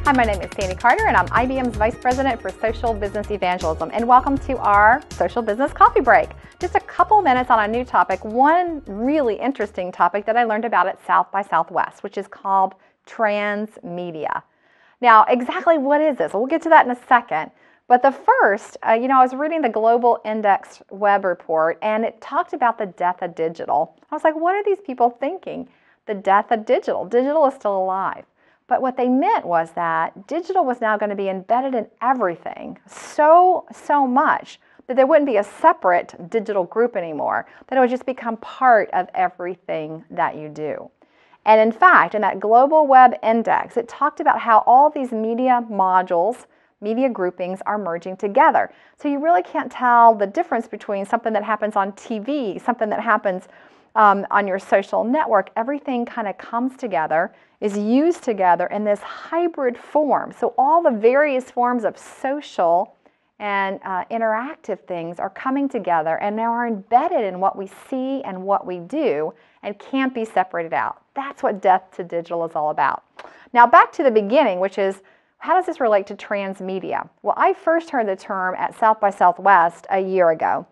Hi, my name is Sandy Carter, and I'm IBM's Vice President for Social Business Evangelism. And welcome to our Social Business Coffee Break. Just a couple minutes on a new topic, one really interesting topic that I learned about at South by Southwest, which is called Transmedia. Now, exactly what is this? We'll get to that in a second. But the first, I was reading the Global Index web report, and it talked about the death of digital. I was like, what are these people thinking? The death of digital. Digital is still alive. But what they meant was that digital was now going to be embedded in everything so much that there wouldn't be a separate digital group anymore, that it would just become part of everything that you do. And in fact, in that Global Web Index, it talked about how all these media modules, media groupings are merging together. So you really can't tell the difference between something that happens on TV, something that happens on your social network. Everything kind of comes together, is used together in this hybrid form. So all the various forms of social and interactive things are coming together and now are embedded in what we see and what we do and can't be separated out. That's what death to digital is all about. Now back to the beginning, which is, how does this relate to transmedia? Well, I first heard the term at South by Southwest a year ago.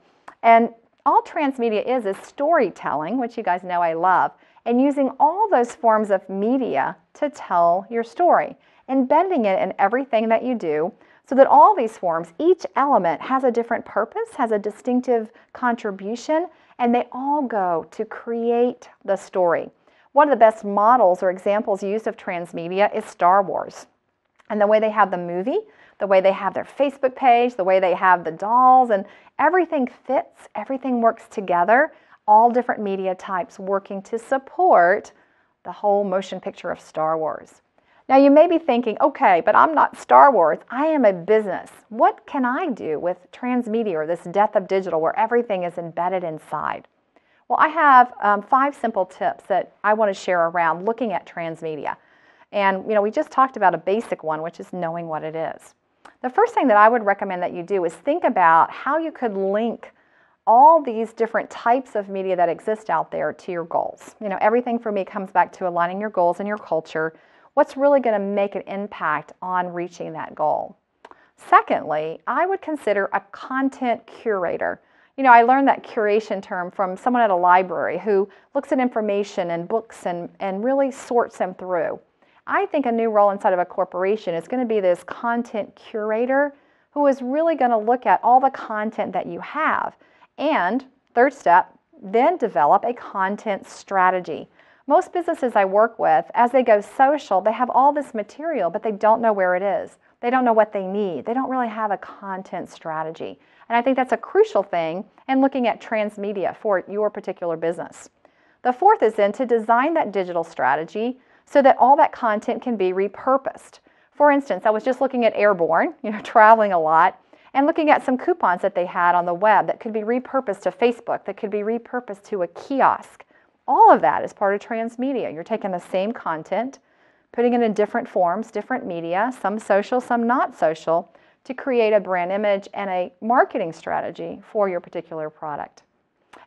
And all transmedia is storytelling, which you guys know I love, and using all those forms of media to tell your story, embedding it in everything that you do so that all these forms, each element has a different purpose, has a distinctive contribution, and they all go to create the story. One of the best models or examples used of transmedia is Star Wars. And the way they have the movie, the way they have their Facebook page, the way they have the dolls, and everything fits, everything works together, all different media types working to support the whole motion picture of Star Wars. Now you may be thinking, okay, but I'm not Star Wars, I am a business. What can I do with transmedia or this death of digital where everything is embedded inside? Well, I have 5 simple tips that I want to share around looking at transmedia. And we just talked about a basic one, which is knowing what it is. The first thing that I would recommend that you do is think about how you could link all these different types of media that exist out there to your goals. Everything for me comes back to aligning your goals and your culture. What's really going to make an impact on reaching that goal? Secondly, I would consider a content curator. I learned that curation term from someone at a library who looks at information and books and really sorts them through. I think a new role inside of a corporation is going to be this content curator who is really going to look at all the content that you have. And third step, then develop a content strategy. Most businesses I work with, as they go social, they have all this material, but they don't know where it is. They don't know what they need. They don't really have a content strategy. And I think that's a crucial thing in looking at transmedia for your particular business. The fourth is then to design that digital strategy so that all that content can be repurposed. For instance, I was just looking at Airborne, traveling a lot, and looking at some coupons that they had on the web that could be repurposed to Facebook, that could be repurposed to a kiosk. All of that is part of transmedia. You're taking the same content, putting it in different forms, different media, some social, some not social, to create a brand image and a marketing strategy for your particular product.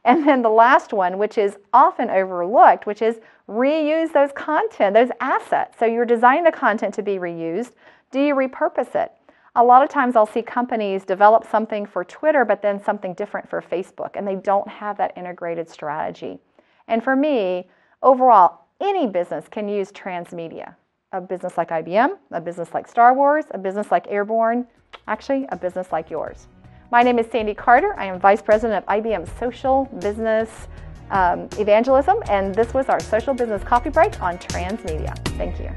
And then the last one, which is often overlooked, which is reuse those content, those assets. So you're designing the content to be reused. Do you repurpose it? A lot of times I'll see companies develop something for Twitter, but then something different for Facebook, and they don't have that integrated strategy. And for me, overall, any business can use transmedia. A business like IBM, a business like Star Wars, a business like Airborne, actually a business like yours. My name is Sandy Carter. I am Vice President of IBM's Social Business Evangelism, and this was our Social Business Coffee Break on Transmedia. Thank you.